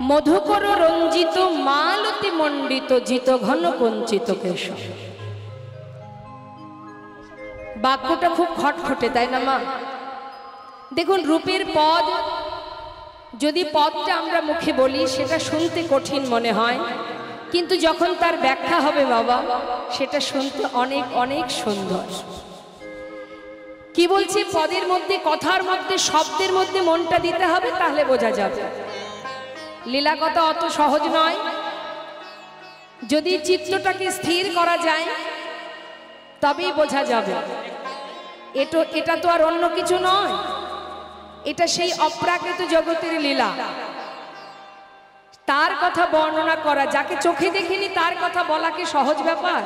মধুকর রঞ্জিত মালতি মণ্ডিত জিত ঘন কঞ্চিত কেশব। বাক্যটা খুব খটখটে, তাই না মা? দেখুন, রূপের পদ, যদি পদটা আমরা মুখে বলি সেটা শুনতে কঠিন মনে হয়, কিন্তু যখন তার ব্যাখ্যা হবে বাবা, সেটা শুনতে অনেক অনেক সুন্দর। কি বলছি? পদের মধ্যে, কথার মধ্যে, শব্দের মধ্যে মনটা দিতে হবে, তাহলে বোঝা যাবে। লীলা কথা অত সহজ নয়। যদি চিত্তটাকে স্থির করা যায় তবেই বোঝা যাবে। এটা তো আর অন্য কিছু নয়, এটা সেই অপ্রাকৃত জগতের লীলা। তার কথা বর্ণনা করা, যাকে চোখে দেখিনি তার কথা বলা কি সহজ ব্যাপার?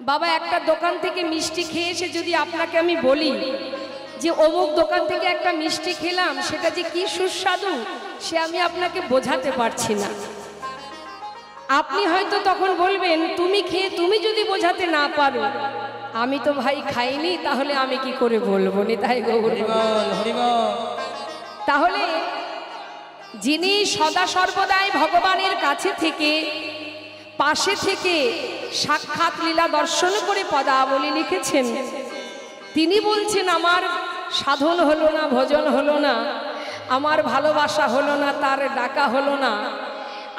বাবা, একটা দোকান থেকে মিষ্টি খেয়ে এসে যদি আপনাকে আমি বলি যে অমুক দোকান থেকে একটা মিষ্টি খেলাম, সেটা যে কি সুস্বাদু, সে আমি আপনাকে বোঝাতে পারছি না। আপনি হয়তো তখন বলবেন, তুমি খেয়ে তুমি যদি বোঝাতে না পারো, আমি তো ভাই খাইনি, তাহলে আমি কি করে বলবো? নিতাই গৌর। তাহলে যিনি সদা সর্বদাই ভগবানের কাছে থেকে, পাশে থেকে সাক্ষাৎ লীলা দর্শন করে পদাবলী লিখেছেন, তিনি বলছেন আমার সাধন হলো না, ভজন হলো না, আমার ভালোবাসা হলো না, তার ডাকা হলো না,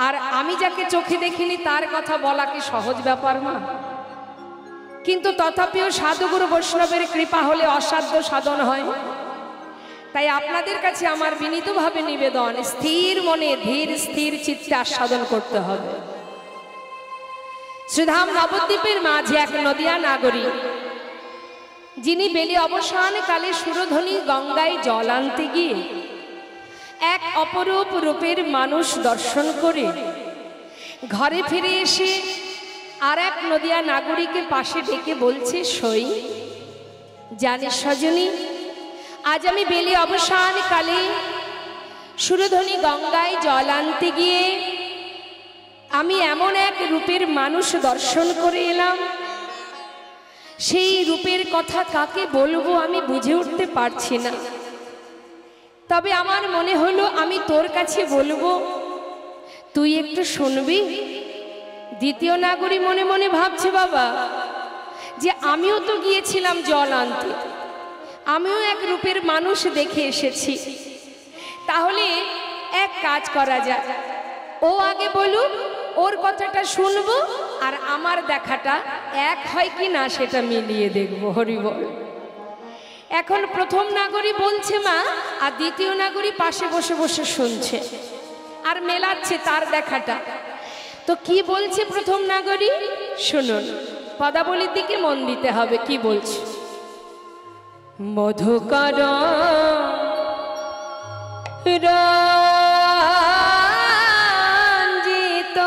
আর আমি যাকে চোখে দেখিনি তার কথা বলা কি সহজ ব্যাপার না? কিন্তু তথাপিও সাধুগুরু বৈষ্ণবের কৃপা হলে অসাধ্য সাধন হয়। তাই আপনাদের কাছে আমার বিনীতভাবে নিবেদন, স্থির মনে ধীর স্থির চিত্তে আস্বাদন করতে হবে। শ্রীধাম নবদ্বীপের মাঝে এক নদিয়া নাগরী, যিনি বেলি অবসান কালে সুরধ্বনি গঙ্গায় জল আনতে গিয়ে এক অপরূপ রূপের মানুষ দর্শন করে ঘরে ফিরে এসে আর এক নদিয়া নাগরীকে পাশে ডেকে বলছে, সই জানিস সজনী, আজ আমি বেলি অবসান কালে সুরধ্বনি গঙ্গায় জল আনতে গিয়ে আমি এমন এক রূপের মানুষ দর্শন করে এলাম, সেই রূপের কথা কাকে বলবো আমি বুঝে উঠতে পারছি না। তবে আমার মনে হলো আমি তোর কাছে বলবো, তুই একটু শুনবি। দ্বিতীয় নাগরী মনে মনে ভাবছে, বাবা, যে আমিও তো গিয়েছিলাম জল আনতে, আমিও এক রূপের মানুষ দেখে এসেছি, তাহলে এক কাজ করা যায়, ও আগে বলুক, ওর কথাটা শুনবো, আর আমার দেখাটা এক হয় কি না সেটা মিলিয়ে দেখবো। হরি বল। এখন প্রথম নাগরী বলছে মা, আর দ্বিতীয় নাগরী পাশে বসে বসে শুনছে আর মেলাচ্ছে তার দেখাটা। তো কি বলছে প্রথম নাগরী শুনুন, পদাবলীর দিকে মন দিতে হবে। কি বলছে? মধুকর রঞ্জিত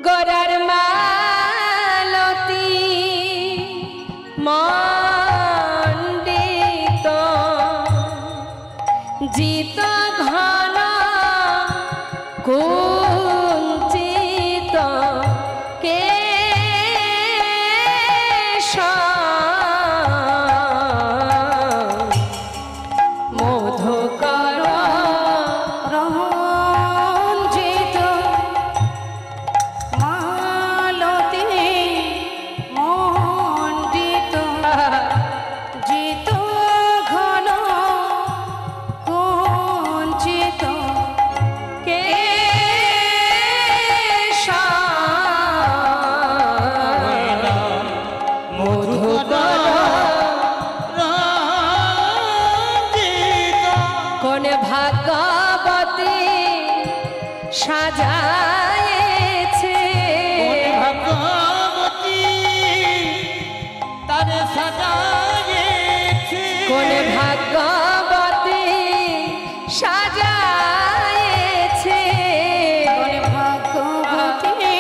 গরার মালতি মণ্ডিত জিত ঘন কুঞ্চিত কেশব মধুকর রঞ্জিত মালতি মণ্ডিত জিত ঘন কুঞ্চিত ভাগবতী সাজায়েছে, ভাগবতী তারে সাজায়েছে, কোন ভাগবতী সাজায়েছে, কোন ভাগবতী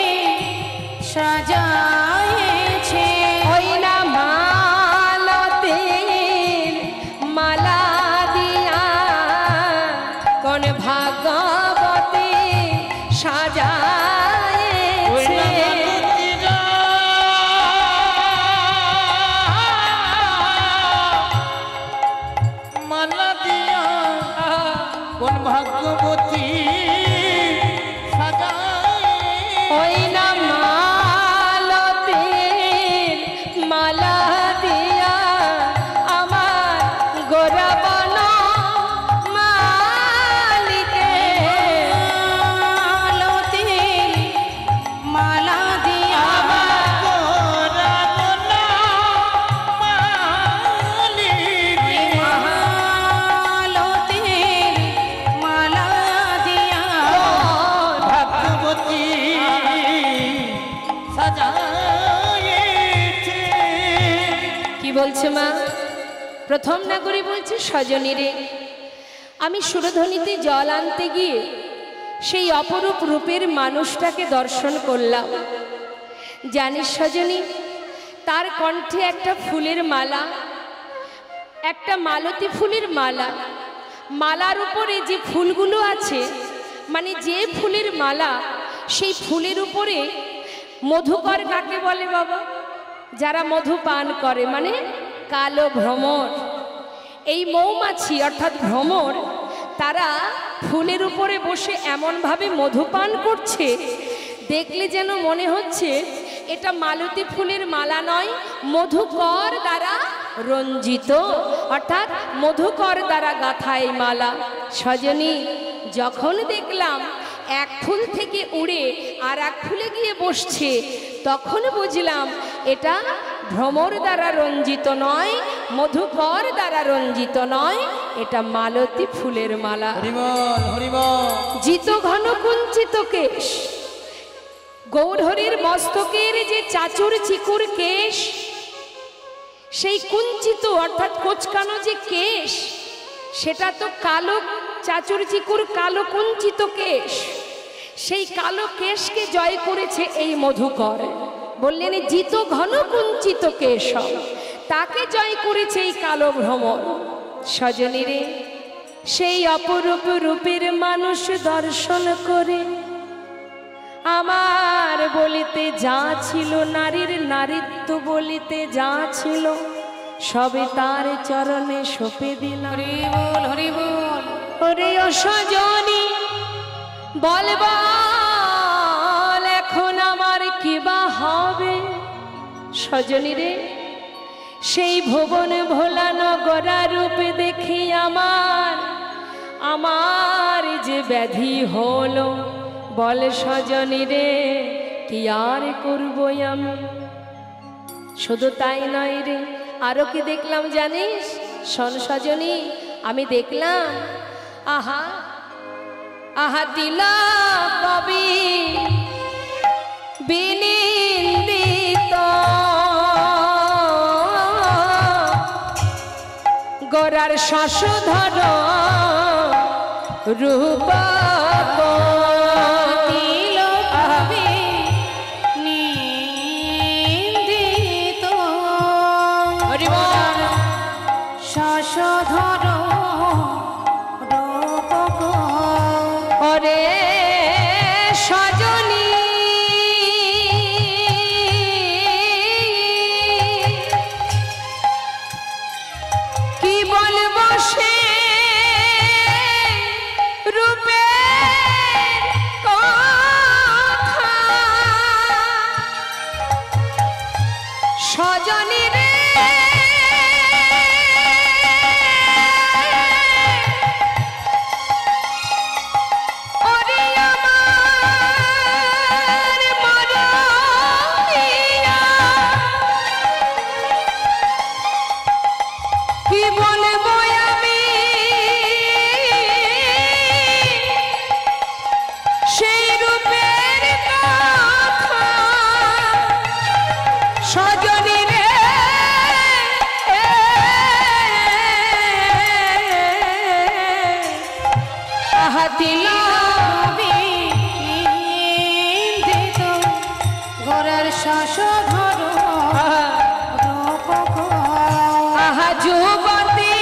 সাজায়েছে, ওই না মালতীর মালা দিয়া কোন ভাগবতী ভাগ্যবতী সাজায় ওই না মালতীর মালা দিয়া আমার গোরা বন মালিকে মালতীর মালা দিয়া গোরা বনা মালিকে মালতীর মালা দিয়া ভাগ্যবতী সাজায়েছে। কি বলছে মা? প্রথম নাগরী বলছে, সজনী রে, আমি সুরধ্বনিতে জল আনতে গিয়ে সেই অপরূপ রূপের মানুষটাকে দর্শন করলাম। জানিস সজনী, তার কণ্ঠে একটা ফুলের মালা, একটা মালতী ফুলের মালা, মালার উপরে যে ফুলগুলো আছে, মানে যে ফুলের মালা, সেই ফুলের উপরে মধুকর কাকে বলে বাবা? যারা মধু পান করে, মানে কালো ভ্রমর। এই মৌমাছি অর্থাৎ ভ্রমর, তারা ফুলের উপরে বসে এমনভাবে মধু পান করছে, দেখলে যেন মনে হচ্ছে এটা মালতী ফুলের মালা নয়, মধুকর দ্বারা রঞ্জিত, অর্থাৎ মধুকর দ্বারা গাঁথা এই মালা। সজনী, যখন দেখলাম এক ফুল থেকে উড়ে আর এক ফুলে গিয়ে বসছে, তখন বুঝলাম এটা ভ্রমর দ্বারা রঞ্জিত নয়, মধুকর দ্বারা রঞ্জিত নয়, এটা মালতী ফুলের মালা। হরিবল হরিবল। জিত ঘন কুঞ্চিত কেশ, গৌরহরির মস্তকের যে চাচুর চিকুর কেশ, সেই কুঞ্চিত অর্থাৎ কোচকানো যে কেশ, সেটা তো কালো, চাচুর চিকুর কালো কুঞ্চিত কেশ, সেই কালো কেশকে জয় করেছে এই মধুকর। বললেন জিত ঘন কুঞ্চিত কেশ, তাকে জয় করেছে এই কালো ভ্রমর। সজনী রে, সেই অপরূপ রূপের মানুষ দর্শন করে আমার বলিতে যা ছিল, নারীর নারীত্ব বলিতে যা ছিল, সবে তার চরণে সঁপে দিলাম। হরিবল হরিবল। ওরে ও সজনী, বল বল এখন আমার কি বা হবে? সজনী রে, সেই ভুবন ভোলা নগরা রূপে দেখি আমার যে ব্যাধি হলো, বল সজনী রে, কি আর করবো আমি? শুধু তাই নয় রে, আরো কি দেখলাম জানিস? শোন সজনী, আমি দেখলাম, আহা আহা দিলা কবি বিনিন্দিত গোরার শশধর রূপ শশধর রূপ ওরে সজনী, কি বলবো সে রূপের কথা? সজনী রে, গোরার শশধর রূপ আহা যুবতী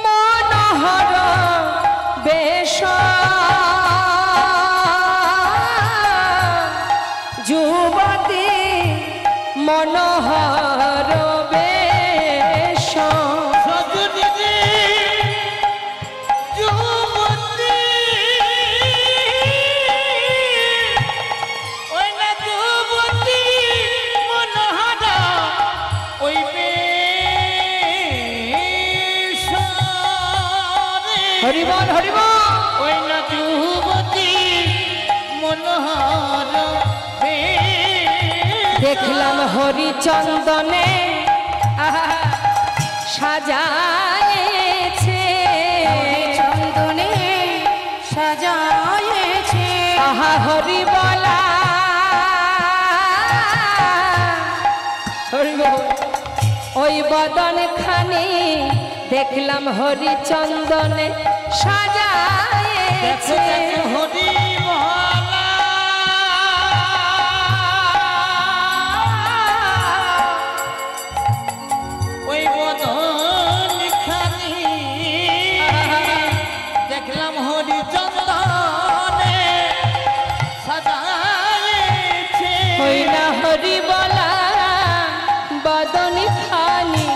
মনোহর বেশ, যুবতী মনোহর বেশ। দেখলাম হরিচন্দনে সাজায়েছে, চন্দনে সাজায়েছে, আহা হরি বলা হরি বল। ওই বদন খানি দেখলাম হরিচন্দনে সাজায়েছে, হরি মহলা ওই বদন খানি দেখলাম হরি চন্দনে সাজায়েছে। ওই না হরি বলা বদন খানি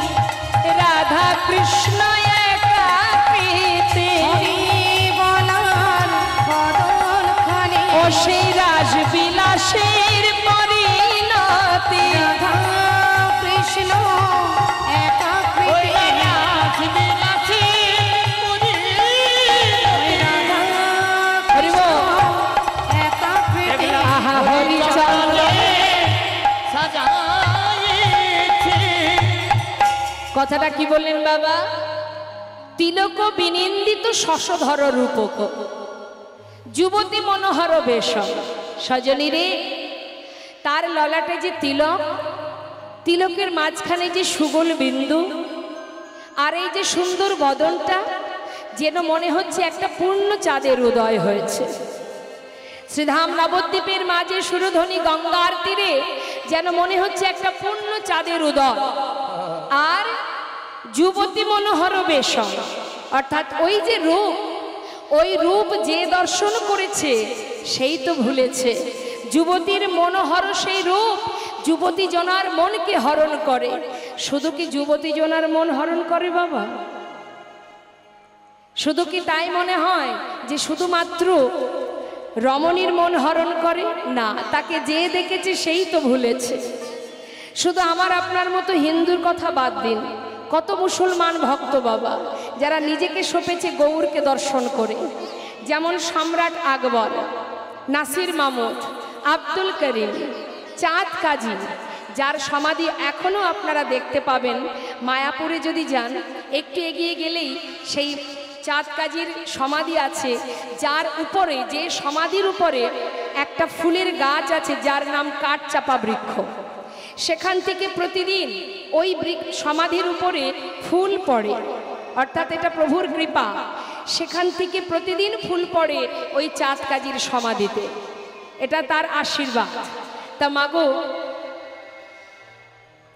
রাধা কৃষ্ণ একাকৃতি, হরি বলার বদন খানি ও সেই রাসবিলাসের পরিণতি, রাধা কৃষ্ণ একাকৃতি, রাধা হরি বল। একাকৃতি, আহা হরিচন্দনে সাজায়েছে। কথাটা কি বললেন বাবা? তিলক বিনিন্দিত শশধর রূপক, যুবতী মনোহর বেশ, সজনী রে তার ললাটে যে তিলক, তিলকের মাঝখানে যে সুগোল বিন্দু, আর এই যে সুন্দর বদনটা, যেন মনে হচ্ছে একটা পূর্ণ চাঁদের উদয় হয়েছে। শ্রীধাম নবদ্বীপের মাঝে সুরধ্বনি গঙ্গার তীরে যেন মনে হচ্ছে একটা পূর্ণ চাঁদের উদয়, আর যুবতী মনোহর বেশ, অর্থাৎ ওই যে রূপ, ওই রূপ যে দর্শন করেছে সেই তো ভুলেছে। যুবতীর মনোহর সেই রূপ যুবতী জনার মনকে হরণ করে। শুধু কি যুবতী জনার মন হরণ করে বাবা? শুধু কি তাই মনে হয় যে শুধুমাত্র রমণীর মন হরণ করে? না, তাকে যে দেখেছে সেই তো ভুলেছে। শুধু আমার আপনার মতো হিন্দুর কথা বাদ দিন, কত মুসলমান ভক্ত বাবা যারা নিজেকে সঁপেছে গৌরকে দর্শন করে, যেমন সম্রাট আকবর, নাসির মামুদ, আব্দুল করিম, চাঁদ কাজী, যার সমাধি এখনও আপনারা দেখতে পাবেন। মায়াপুরে যদি যান, একটু এগিয়ে গেলেই সেই চাঁদ কাজীর সমাধি আছে, যার উপরে, যে সমাধির উপরে একটা ফুলের গাছ আছে যার নাম কাঠচাপা বৃক্ষ। সেখান থেকে প্রতিদিন ওই সমাধির উপরে ফুল পড়ে, অর্থাৎ এটা প্রভুর কৃপা। সেখান থেকে প্রতিদিন ফুল পড়ে ওই চাঁদ কাজীর সমাধিতে, এটা তার আশীর্বাদ। তা মাগো,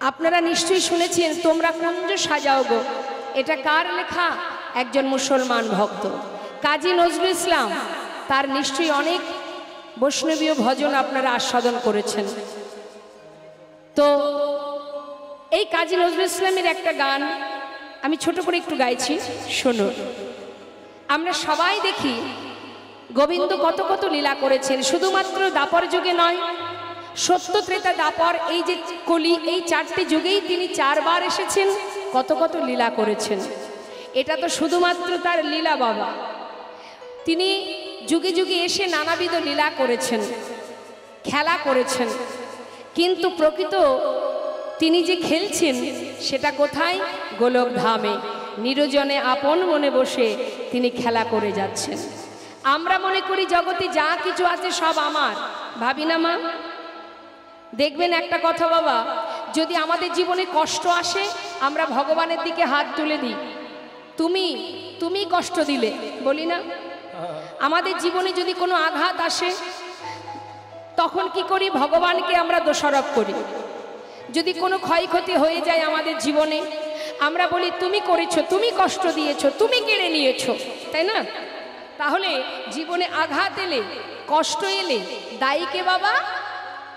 আপনারা নিশ্চয়ই শুনেছেন তোমরা কুঞ্জ সাজাও গো, এটা কার লেখা? একজন মুসলমান ভক্ত কাজী নজরুল ইসলাম। তার নিশ্চয়ই অনেক বৈষ্ণবীয় ভজন আপনারা আস্বাদন করেছেন। তো এই কাজী নজরুল ইসলামের একটা গান আমি ছোট করে একটু গাইছি, শুনুন। আমরা সবাই দেখি গোবিন্দ কত কত লীলা করেছেন, শুধুমাত্র দাপর যুগে নয়, সত্য ত্রেতা দাপর, এই যে কলি, এই চারটি যুগেই তিনি চারবার এসেছেন, কত কত লীলা করেছেন। এটা তো শুধুমাত্র তার লীলা বাবা। তিনি যুগে যুগে এসে নানাবিধ লীলা করেছেন, খেলা করেছেন, কিন্তু প্রকৃত তিনি যে খেলছেন সেটা কোথায়? গোলক ধামে নিরজনে আপন মনে বসে তিনি খেলা করে যাচ্ছেন। আমরা মনে করি জগতে যা কিছু আছে সব আমার, ভাবি না মা? দেখবেন একটা কথা বাবা, যদি আমাদের জীবনে কষ্ট আসে আমরা ভগবানের দিকে হাত তুলে দিই, তুমি কষ্ট দিলে, বলি না? আমাদের জীবনে যদি কোনো আঘাত আসে তখন কি করি? ভগবানকে আমরা দোষারোপ করি। যদি কোনো ক্ষয়ক্ষতি হয়ে যায় আমাদের জীবনে, আমরা বলি তুমি করেছো, তুমি কষ্ট দিয়েছো, তুমি কেড়ে নিয়েছো, তাই না? তাহলে জীবনে আঘাত এলে, কষ্ট এলে দায়ী কে বাবা?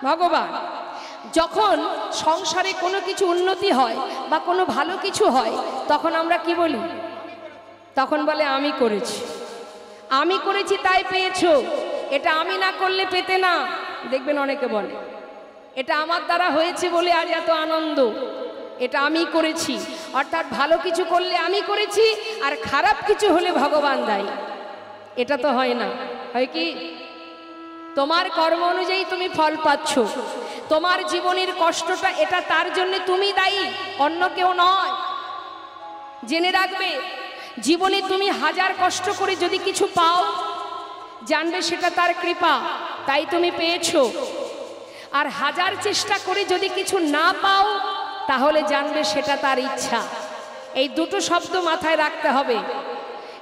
ভগবান। যখন সংসারে কোনো কিছু উন্নতি হয় বা কোনো ভালো কিছু হয় তখন আমরা কি বলি? তখন বলে আমি করেছি, আমি করেছি তাই পেয়েছো, এটা আমি না করলে পেতে না। দেখবেন অনেকে বলে এটা আমার দ্বারা হয়েছে বলে আজ এত আনন্দ, এটা আমি করেছি। অর্থাৎ ভালো কিছু করলে আমি করেছি, আর খারাপ কিছু হলে ভগবান দায়ী। এটা তো হয় না, হয় কি? তোমার কর্ম অনুযায়ী তুমি ফল পাচ্ছ। তোমার জীবনের কষ্টটা এটা তার জন্য তুমি দায়ী, অন্য কেউ নয়। জেনে রাখবে, জীবনে তুমি হাজার কষ্ট করে যদি কিছু পাও, জানবে সেটা তার কৃপা, তাই তুমি পেয়েছো। আর হাজার চেষ্টা করে যদি কিছু না পাও, তাহলে জানবে সেটা তার ইচ্ছা। এই দুটো শব্দ মাথায় রাখতে হবে,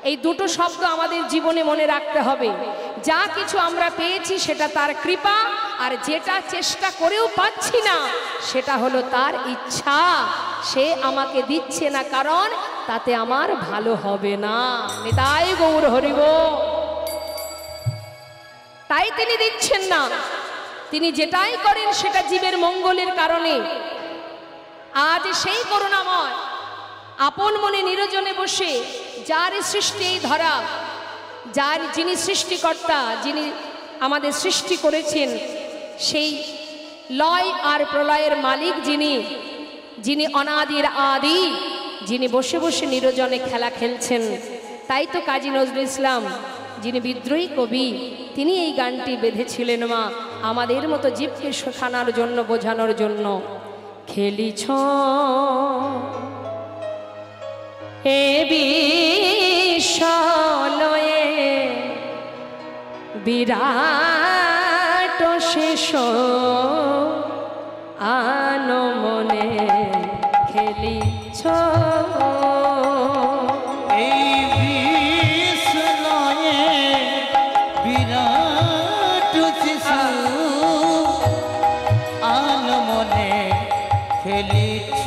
এই দুটো শব্দ আমাদের জীবনে মনে রাখতে হবে। যা কিছু আমরা পেয়েছি সেটা তার কৃপা, আর যেটা চেষ্টা করেও পাচ্ছি না সেটা হলো তার ইচ্ছা। সে আমাকে দিচ্ছে না কারণ তাতে আমার ভালো হবে না। নিতাই গৌর হরিব। তাই তিনি দিচ্ছেন না, তিনি যেটাই করেন সেটা জীবের মঙ্গলের কারণে। আজ সেই করুণাময় আপন মনে নিরজনে বসে যার সৃষ্টি এই ধরা, যিনি সৃষ্টিকর্তা, যিনি আমাদের সৃষ্টি করেছেন, সেই লয় আর প্রলয়ের মালিক যিনি অনাদির আদি, যিনি বসে বসে নিরজনে খেলা খেলছেন। তাই তো কাজী নজরুল ইসলাম, যিনি বিদ্রোহী কবি, তিনি এই গানটি বেঁধেছিলেন মা আমাদের মতো জীবকে শেখানোর জন্য, বোঝানোর জন্য। খেলিছ এ বিশ্বলয়ে বিরাট শেষ আনমনে খেলিছ এই বিশ্বলয়ে বিরাট শিশু আনমনে খেলিছ।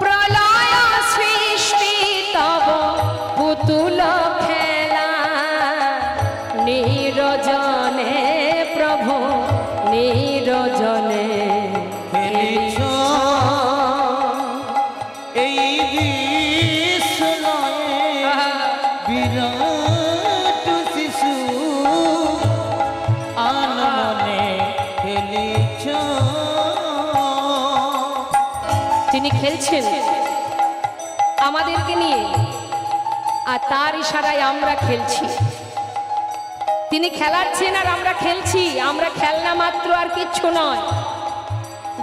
প্রলয় সৃষ্টি তব পুতুল খেলা, নিরজনে প্রভু নিরজনে খেলিছ এই বিশ্বলয়ে বিরাট শিশু আনমনে খেলিছ। তিনি খেলছেন আমাদেরকে নিয়ে, আর তার ইশারায় আমরা খেলছি। তিনি খেলাচ্ছেন আর আমরা খেলছি। আমরা খেলনা মাত্র, আর কিচ্ছু নয়।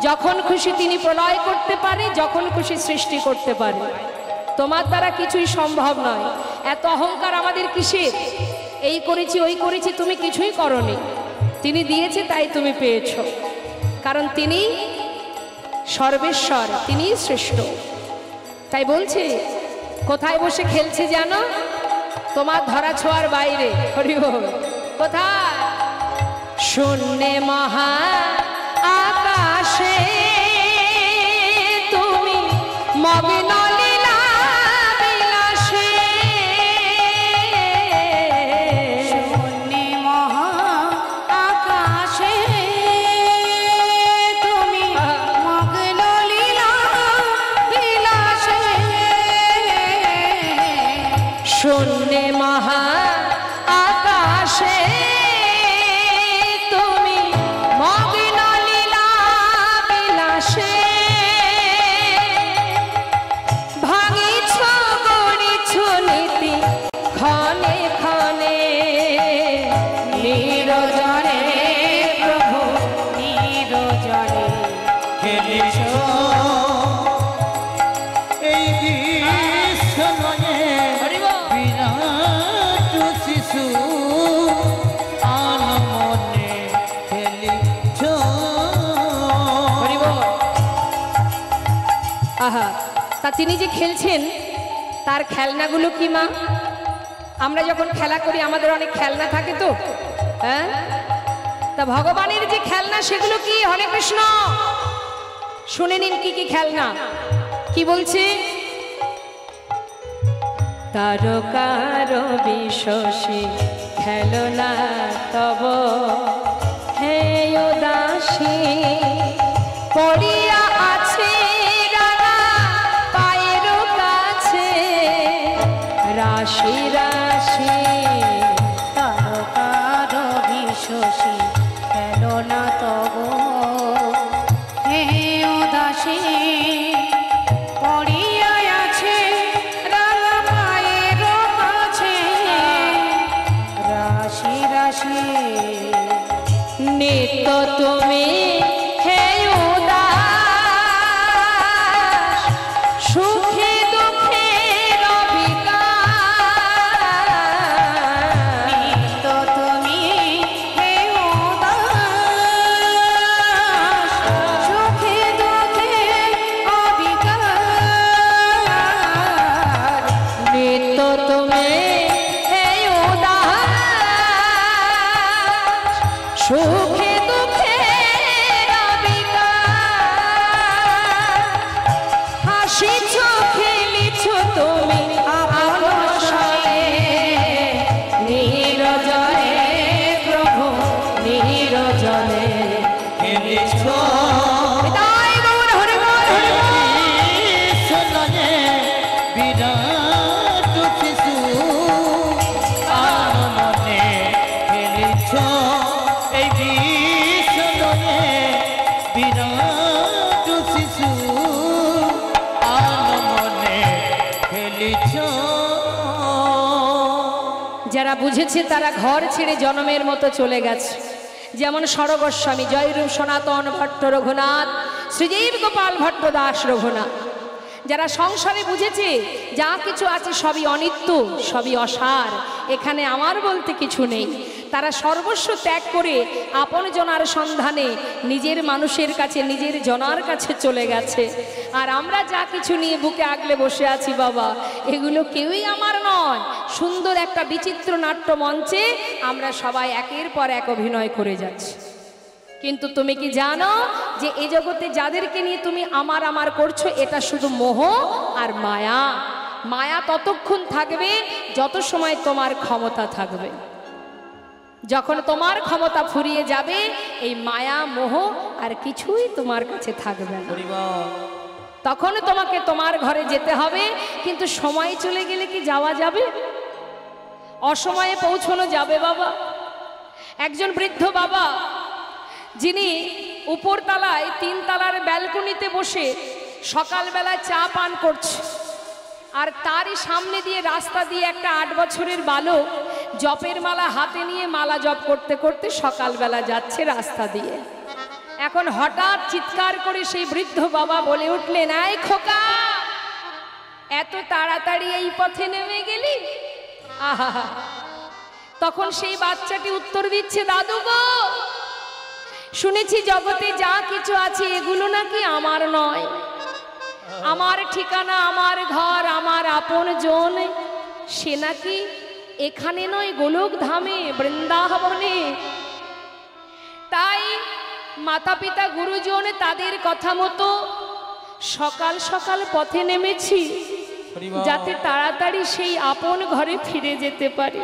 যখন খুশি তিনি প্রলয় করতে পারে, যখন খুশি সৃষ্টি করতে পারে। তোমার দ্বারা কিছুই সম্ভব নয়। এত অহংকার আমাদের কিসের? এই করেছি ওই করেছি, তুমি কিছুই করনি। তিনি দিয়েছে তাই তুমি পেয়েছো, কারণ তিনি সর্বেশ্বর, তিনি শ্রেষ্ঠ। তাই বলছে, কোথায় বসে খেলছে জানো? তোমার ধরা ছোঁয়ার বাইরে। হরি বল। কোথায়? শূন্যে মহা আকাশে তুমি মগ্ন লীলা বিলাসে। শূন্যে মহা আকাশে তুমি মগ্ন লীলা বিলাসে। শূন্যে মহা আকাশে তুমি মগ্ন লীলা বিলাসে। ভাঙিছ গড়িছ নীতি ক্ষণে ক্ষণে, নিরজনে প্রভু নিরজনে খেলিছ এই বিশ্বলয়ে বিরাট শিশু আনমনে খেলিছ। হরি বল। আহা, তা তিনি যে খেলছেন তার খেলনাগুলো কি মা? আমরা যখন খেলা করি আমাদের অনেক খেলনা থাকে তো, হ্যাঁ? তা ভগবানের যে খেলনা সেগুলো কি? হরে কৃষ্ণ, শুনে নিন কি কি খেলনা। কি বলছে? তারকার বিশ্বসী খেলনা তব হে উদাসী, পড়িয়া আছে রাঙা পায়ের কাছে রাশি রাশি। তারকার বিশ্বসী খেলনা তব হে উদাসী, পড়িয়া আছে রাঙা পায়ের কাছে রাশি হাসিছ খেলিছ তুমি আপনসনে নিরজনে প্রভু নিরজনে খেলিছ তাই গৌর হরে বল হরে বল। কৃষ্ণনে বিরাট শিশু আনমনে খেলিছ এই কৃষ্ণনে বিরাট শিশু আনমনে খেলিছ। যারা বুঝেছে তারা ঘর ছেড়ে জনমের মতো চলে গেছে, যেমন সরগোস্বামী, জয়রূপ সনাতন ভট্ট রঘুনাথ, শ্রীজীব গোপাল ভট্ট দাস রঘুনাথ। যারা সংসারে বুঝেছে যা কিছু আছে সবই অনিত্য, সবই অসার, এখানে আমার বলতে কিছু নেই, তারা সর্বস্ব ত্যাগ করে আপন জনার সন্ধানে নিজের মানুষের কাছে, নিজের জনার কাছে চলে গেছে। আর আমরা যা কিছু নিয়ে বুকে আগলে বসে আছি বাবা, এগুলো কেউই আমার নয়। সুন্দর একটা বিচিত্র নাট্য মঞ্চে আমরা সবাই একের পর এক অভিনয় করে যাচ্ছি। কিন্তু তুমি কি জানো যে এই জগতে যাদেরকে নিয়ে তুমি আমার আমার করছো, এটা শুধু মোহ আর মায়া। মায়া ততক্ষণ থাকবে যত সময় তোমার ক্ষমতা থাকবে। যখন তোমার ক্ষমতা ফুরিয়ে যাবে, এই মায়া মোহ আর কিছুই তোমার কাছে থাকবে না। তখন তোমাকে তোমার ঘরে যেতে হবে। কিন্তু সময় চলে গেলে কি যাওয়া যাবে? অসময়ে পৌঁছানো যাবে বাবা। একজন বৃদ্ধ বাবা, যিনি উপরতলায় 3 তলার ব্যালকনিতে বসে সকালবেলায় চা পান করছে, আর তারই সামনে দিয়ে রাস্তা দিয়ে একটা 8 বছরের বালক জপের মালা হাতে নিয়ে মালা জপ করতে করতে সকালবেলা যাচ্ছে রাস্তা দিয়ে। এখন হঠাৎ চিৎকার করে সেই বৃদ্ধ বাবা বলে উঠলেন, এই খোকা, এত তাড়াতাড়ি এই পথে নেমে গেলি? আহা! তখন সেই বাচ্চাটি উত্তর দিচ্ছে, দাদু গো, শুনেছি জগতে যা কিছু আছে এগুলো নাকি আমার নয়। আমার ঠিকানা, আমার ঘর, আমার আপন জন, সে নাকি এখানে নয়, গোলক ধামে, বৃন্দাবনে। তাই মাতা পিতা গুরুজন তাদের কথা মতো সকাল সকাল পথে নেমেছি, যাতে তাড়াতাড়ি সেই আপন ঘরে ফিরে যেতে পারি।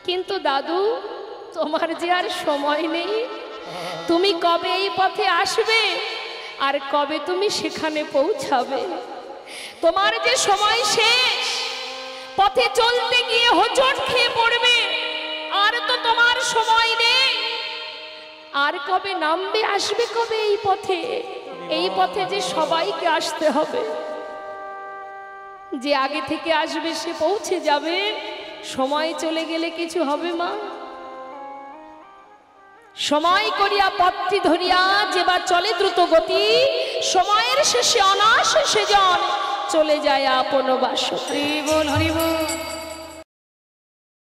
কিন্তু দাদু, তোমার যে আর সময় নেই। তুমি কবে এই পথে আসবে আর কবে তুমি সেখানে পৌঁছাবে? তোমার যে সময় শেষ, পথে চলতে গিয়ে হোঁচট খেয়ে পড়বে, আর তো তোমার সময় নেই। আর কবে নামবে, আসবে কবে এই পথে? এই পথে যে সবাইকে আসতে হবে। যে আগে থেকে আসবে সে পৌঁছে যাবে, সময় চলে গেলে কিছু হবে মা? সময় করিয়া পথটি ধরিয়া যেবা চলে দ্রুত গতি, সময়ের শেষে অনায়াসে সেজন চলে যায় আপন বাস। হরি বল হরি বল।